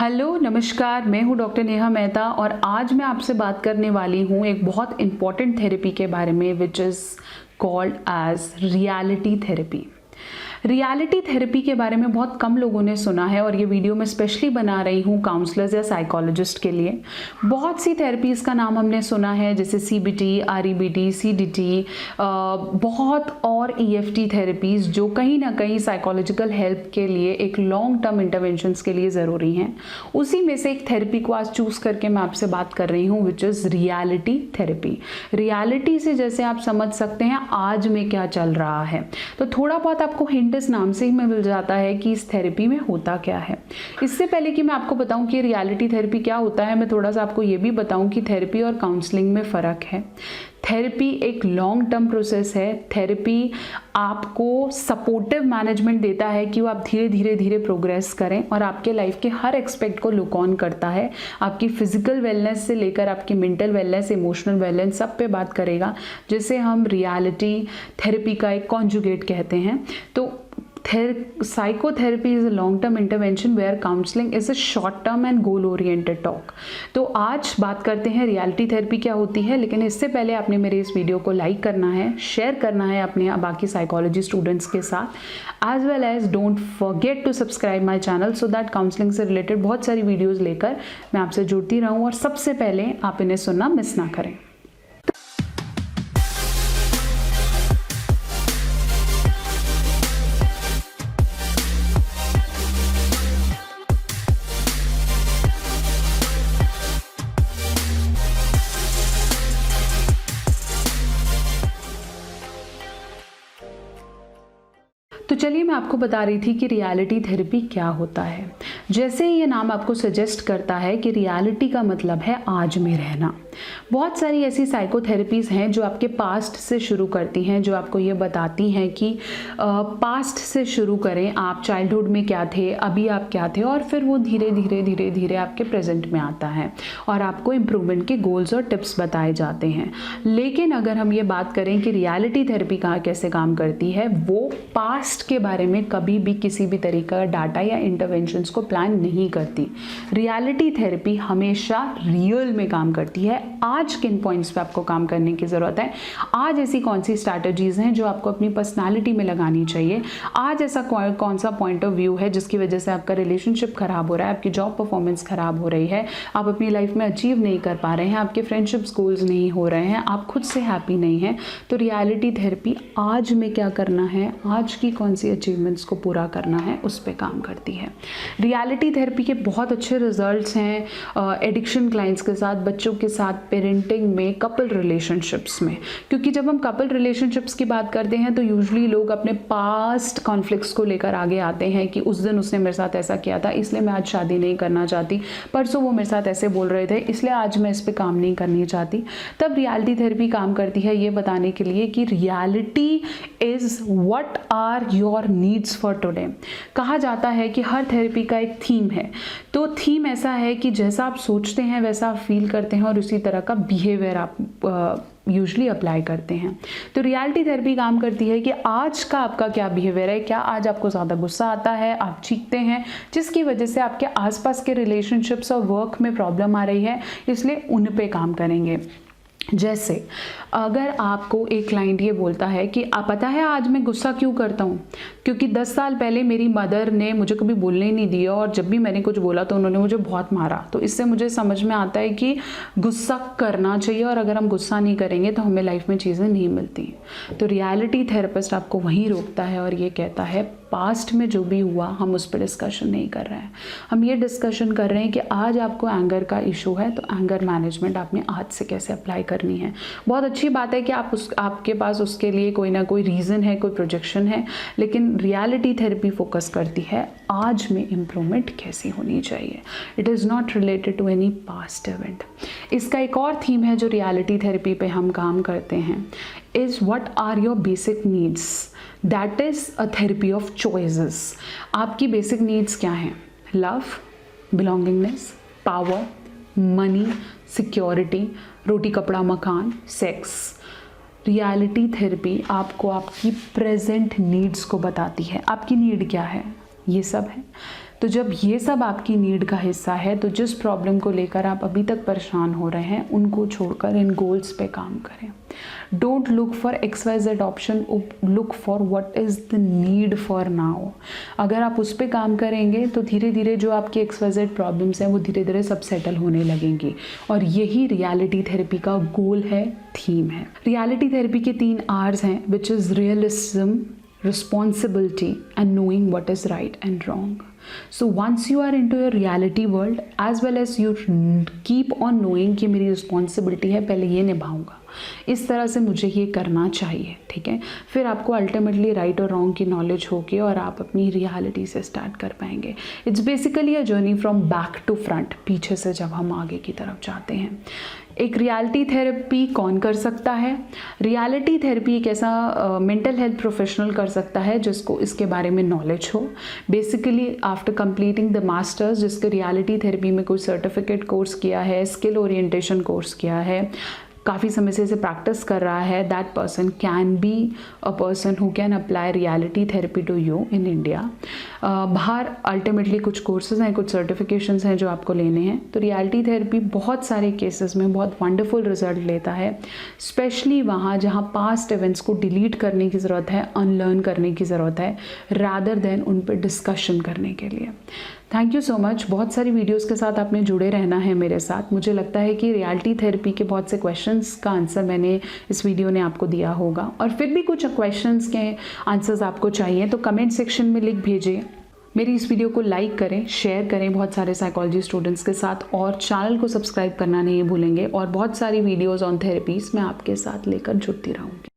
Hello नमस्कार, मैं हूँ डॉक्टर नेहा मेहता और आज मैं आपसे बात करने वाली हूँ एक बहुत इम्पॉर्टेंट थेरेपी के बारे में which is called as reality therapy. Reality therapy के बारे में बहुत कम लोगों ने सुना है और ये वीडियो मैं स्पेशली बना रही हूँ काउंसलर्स या साइकोलॉजिस्ट के लिए। बहुत सी थेरेपीज़ का नाम हमने सुना है जैसे CBT, REBT, CDT, बहुत और EFT थेरेपीज़ जो कहीं ना कहीं साइकोलॉजिकल हेल्प के लिए एक लॉन्ग टर्म इंटरवेंशंस के लिए ज़रूरी हैं। उसी में से एक थेरेपी को आज चूज़ करके मैं आपसे बात कर रही हूँ which is reality therapy. Reality से जैसे आप समझ सकते हैं आज में क्या चल रहा है, तो थोड़ा बहुत आपको हिंट इस नाम से ही में मिल जाता है कि इस थेरेपी में होता क्या है। इससे पहले कि मैं आपको बताऊं कि रियलिटी थेरेपी क्या होता है, मैं थोड़ा सा आपको ये भी बताऊं कि थेरेपी और काउंसलिंग में फ़र्क है। थेरेपी एक लॉन्ग टर्म प्रोसेस है। थेरेपी आपको सपोर्टिव मैनेजमेंट देता है कि वो आप धीरे धीरे प्रोग्रेस करें और आपके लाइफ के हर एक्सपेक्ट को लुक ऑन करता है। आपकी फिजिकल वेलनेस से लेकर आपकी मेंटल वेलनेस, इमोशनल वेलनेस सब पे बात करेगा, जिसे हम रियलिटी थेरेपी का एक कॉन्जुगेट कहते हैं। तो psychotherapy is a long-term intervention where counseling is a short-term and goal-oriented talk। तो आज बात करते हैं रियलिटी थेरेपी क्या होती है, लेकिन इससे पहले आपने मेरे इस वीडियो को लाइक करना है, शेयर करना है अपने बाकी साइकोलॉजी स्टूडेंट्स के साथ, as well as don't forget to subscribe my channel so that counselling से रिलेटेड बहुत सारी वीडियोज़ लेकर मैं आपसे जुड़ती रहूँ और सबसे पहले आप इन्हें सुनना मिस ना करें। तो चलिए मैं आपको बता रही थी कि रियलिटी थेरेपी क्या होता है। जैसे ही ये नाम आपको सजेस्ट करता है कि रियलिटी का मतलब है आज में रहना। बहुत सारी ऐसी साइकोथेरेपीज़ हैं जो आपके पास्ट से शुरू करती हैं, जो आपको ये बताती हैं कि पास्ट से शुरू करें, आप चाइल्डहुड में क्या थे, अभी आप क्या थे, और फिर वो धीरे धीरे आपके प्रेजेंट में आता है और आपको इम्प्रूवमेंट के गोल्स और टिप्स बताए जाते हैं। लेकिन अगर हम ये बात करें कि रियलिटी थेरेपी कहाँ कैसे काम करती है, वो पास्ट के बारे में कभी भी किसी भी तरीके का डाटा या इंटरवेंशंस को प्लान नहीं करती। रियलिटी थेरेपी हमेशा रियल में काम करती है। आज किन पॉइंट्स पे आपको काम करने की ज़रूरत है, आज ऐसी कौन सी स्ट्रैटेजीज़ हैं जो आपको अपनी पर्सनालिटी में लगानी चाहिए, आज ऐसा कौन सा पॉइंट ऑफ व्यू है जिसकी वजह से आपका रिलेशनशिप खराब हो रहा है, आपकी जॉब परफॉर्मेंस खराब हो रही है, आप अपनी लाइफ में अचीव नहीं कर पा रहे हैं, आपके फ्रेंडशिप गोल्स नहीं हो रहे हैं, आप खुद से हैप्पी नहीं हैं। तो रियलिटी थेरेपी आज में क्या करना है, आज की कौन सी अचीवमेंट्स को पूरा करना है, उस पर काम करती है। रियलिटी थेरेपी के बहुत अच्छे रिजल्ट्स हैं एडिक्शन क्लाइंट्स के साथ, बच्चों के साथ, पेरेंटिंग में, कपल रिलेशनशिप्स में। क्योंकि जब हम कपल रिलेशनशिप्स की बात करते हैं तो यूजुअली लोग अपने पास्ट कॉन्फ्लिक्ट्स को लेकर आगे आते हैं कि उस दिन उसने मेरे साथ ऐसा किया था इसलिए मैं आज शादी नहीं करना चाहती, परसों वो मेरे साथ ऐसे बोल रहे थे इसलिए आज मैं इस पर काम नहीं करनी चाहती। तब रियलिटी थेरेपी काम करती है ये बताने के लिए कि reality is what are your needs for today. कहा जाता है कि हर थेरेपी का एक थीम है, तो थीम ऐसा है कि जैसा आप सोचते हैं वैसा आप फील करते हैं और उसी तरह का बिहेवियर आप यूजली अप्लाई करते हैं। तो रियलिटी थेरेपी काम करती है कि आज का आपका क्या बिहेवियर है, क्या आज आपको ज़्यादा गुस्सा आता है, आप चीखते हैं, जिसकी वजह से आपके आसपास के रिलेशनशिप्स और वर्क में प्रॉब्लम आ रही है, इसलिए उन पे काम करेंगे। जैसे अगर आपको एक क्लाइंट ये बोलता है कि आप पता है आज मैं गुस्सा क्यों करता हूँ, क्योंकि 10 साल पहले मेरी मदर ने मुझे कभी बोलने ही नहीं दिया और जब भी मैंने कुछ बोला तो उन्होंने मुझे बहुत मारा। तो इससे मुझे समझ में आता है कि गुस्सा करना चाहिए और अगर हम गुस्सा नहीं करेंगे तो हमें लाइफ में चीज़ें नहीं मिलती। तो रियलिटी थेरेपिस्ट आपको वहीं रोकता है और ये कहता है पास्ट में जो भी हुआ हम उस पर डिस्कशन नहीं कर रहे हैं, हम ये डिस्कशन कर रहे हैं कि आज आपको एंगर का इशू है तो एंगर मैनेजमेंट आपने आज से कैसे अप्लाई करनी है। बहुत अच्छी बात है कि आपके पास उसके लिए कोई ना कोई रीज़न है, कोई प्रोजेक्शन है, लेकिन रियलिटी थेरेपी फोकस करती है आज में इम्प्रूवमेंट कैसी होनी चाहिए। It is not related to any past event. इसका एक और थीम है जो रियलिटी थेरेपी पे हम काम करते हैं, is what are your basic needs. That is a therapy of choices. आपकी बेसिक नीड्स क्या हैं? Love, belongingness, power, money, security, रोटी कपड़ा मकान, सेक्स। रियलिटी थेरेपी आपको आपकी प्रेजेंट नीड्स को बताती है। आपकी नीड क्या है, ये सब है। तो जब ये सब आपकी नीड का हिस्सा है तो जिस प्रॉब्लम को लेकर आप अभी तक परेशान हो रहे हैं उनको छोड़कर इन गोल्स पे काम करें। Don't look for XYZ option, look for what is the need for now. अगर आप उस पर काम करेंगे तो धीरे धीरे जो आपकी XYZ प्रॉब्लम्स हैं वो धीरे धीरे सब सेटल होने लगेंगी। और यही रियलिटी थेरेपी का गोल है, थीम है। रियलिटी थेरेपी के 3 R's हैं, which is realism, responsibility and knowing what is right and wrong. So once you are into your reality world, as well as you keep on knowing कि मेरी responsibility है, पहले ये निभाऊंगा, इस तरह से मुझे ये करना चाहिए, ठीक है, फिर आपको अल्टीमेटली राइट और रॉन्ग की नॉलेज होगी और आप अपनी रियलिटी से स्टार्ट कर पाएंगे। It's basically a journey from back to front, पीछे से जब हम आगे की तरफ जाते हैं। एक रियलिटी थेरेपी कौन कर सकता है? रियलिटी थेरेपी एक ऐसा मेंटल हेल्थ प्रोफेशनल कर सकता है जिसको इसके बारे में नॉलेज हो। Basically after completing the masters, जिसके रियलिटी थेरेपी में कोई सर्टिफिकेट कोर्स किया है, स्किल ओरिएंटेशन कोर्स किया है, काफ़ी समय से इसे प्रैक्टिस कर रहा है, that person can be a person who can apply reality therapy to you in India. बाहर अल्टीमेटली कुछ कोर्सेज हैं, कुछ सर्टिफिकेशंस हैं जो आपको लेने हैं। तो रियलिटी थेरेपी बहुत सारे केसेस में बहुत वंडरफुल रिजल्ट लेता है, स्पेशली वहाँ जहाँ पास्ट इवेंट्स को डिलीट करने की ज़रूरत है, अनलर्न करने की ज़रूरत है, रादर देन उन पर डिस्कशन करने के लिए। Thank you so much. बहुत सारी वीडियोस के साथ आपने जुड़े रहना है मेरे साथ। मुझे लगता है कि रियलिटी थेरेपी के बहुत से क्वेश्चंस का आंसर मैंने इस वीडियो ने आपको दिया होगा, और फिर भी कुछ क्वेश्चंस के आंसर्स आपको चाहिए तो कमेंट सेक्शन में लिख भेजिए। मेरी इस वीडियो को लाइक करें, शेयर करें बहुत सारे साइकोलॉजी स्टूडेंट्स के साथ, और चैनल को सब्सक्राइब करना नहीं भूलेंगे। और बहुत सारी वीडियोज़ ऑन थेरेपीज़ मैं आपके साथ लेकर जुड़ती रहूँगी।